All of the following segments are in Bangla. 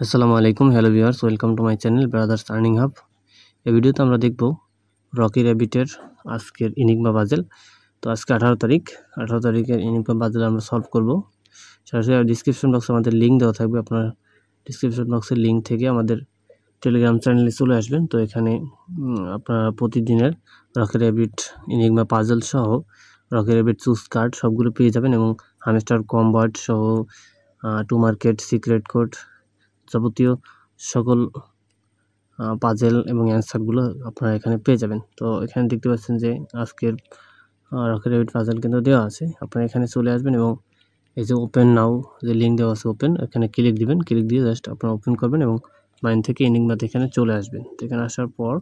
আসসালামু আলাইকুম, hello viewers, welcome to my channel brothers earning hub. এই ভিডিওতে আমরা দেখব রকি র্যাবিটের আজকের ইনিগমা পাজেল। তো আজকে 18 তারিখের ইনিগমা পাজেল আমরা সলভ করব। সরাসরি ডিসক্রিপশন বক্সে আমাদের লিঙ্ক দেওয়া থাকবে, আপনার ডিসক্রিপশন বক্সের লিঙ্ক থেকে আমাদের টেলিগ্রাম চ্যানেলে চলে আসবেন। তো এখানে আপনারা প্রতিদিনের রকি র্যাবিট ইনিগমা পাজেল সহ রকি র্যাবিট চুজ কার্ড সবগুলো পেয়ে যাবেন এবং হামস্টার কম্বাট সহ টু মার্কেট সিক্রেট কোড যাবতীয় সকল পাজেল এবং অ্যান্সারগুলো আপনারা এখানে পেয়ে যাবেন। তো এখানে দেখতে পাচ্ছেন যে আজকের রকি র্যাবিট পাজেল কিন্তু দেওয়া আছে। আপনারা এখানে চলে আসবেন এবং এই যে ওপেন নাও যে লিঙ্ক দেওয়া আছে ওপেন, এখানে ক্লিক দিবেন। ক্লিক দিয়ে জাস্ট আপনারা ওপেন করবেন এবং মাইন্ড থেকে ইনিগমাতে এখানে চলে আসবেন। তো এখানে আসার পর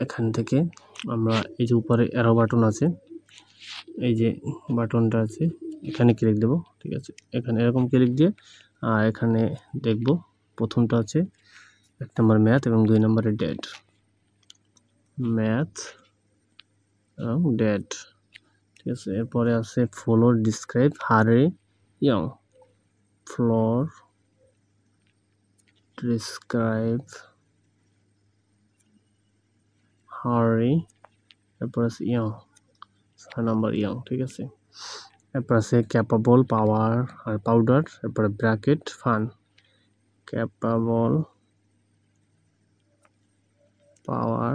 এখান থেকে আমরা এই যে উপরে অ্যারো বাটন আছে, এই যে বাটনটা আছে এখানে ক্লিক দেব। ঠিক আছে, এখানে এরকম ক্লিক দিয়ে এখানে দেখব প্রথমটা আছে 1 নম্বর ম্যাথ এবং 2 নম্বরে ডেট, ম্যাথ এবং ডেট। ঠিক আছে, এরপরে আছে ফলোর ডিসক্রাইব হারে ইয়ং, ফ্লোর ডিসক্রাইব হারি, এরপর আছে ইয়ং 6 নম্বর ইয়ং। ঠিক আছে, এরপর আছে ক্যাপাবল, পাওয়ার আর পাউডার, এরপরে bracket fun, capable, power,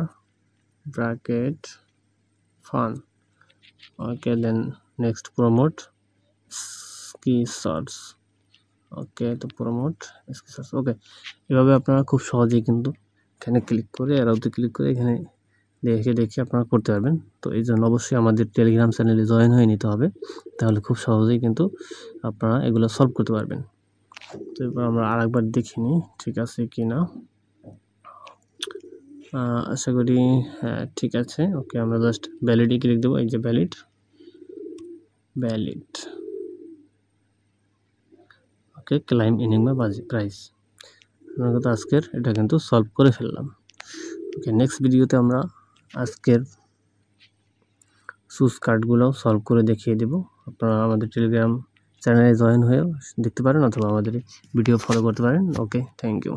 bracket fun. Okay, then next promote ski search. Okay, তো প্রমোট স্কি সার্চ। ওকে, এভাবে আপনারা খুব সহজেই কিন্তু এখানে ক্লিক করে অ্যারোতে ক্লিক করে এখানে দেখে আপনারা করতে পারবেন। তো এই জন্য অবশ্যই আমাদের টেলিগ্রাম চ্যানেলে জয়েন হয়ে নিতে হবে, তাহলে খুব সহজেই কিন্তু আপনারা এগুলো সলভ করতে পারবেন। তো এবার আমরা আরেকবার দেখে নিই ঠিক আছে কি না। আশা করি হ্যাঁ ঠিক আছে। ওকে, আমরা জাস্ট ভ্যালিডে ক্লিক দেবো। এই যে ভ্যালিড, ওকে, ক্লাইম ইনিগমা প্রাইস। আমরা কিন্তু আজকের এটা কিন্তু সলভ করে ফেললাম। ওকে, নেক্সট ভিডিওতে আমরা আজকের চুজ কার্ডগুলো সলভ করে দেখিয়ে দেব। আপনারা আমাদের টেলিগ্রাম চ্যানেলে জয়েন হয়েও দেখতে পারেন অথবা আমাদের ভিডিও ফলো করতে পারেন। ওকে, থ্যাংক ইউ।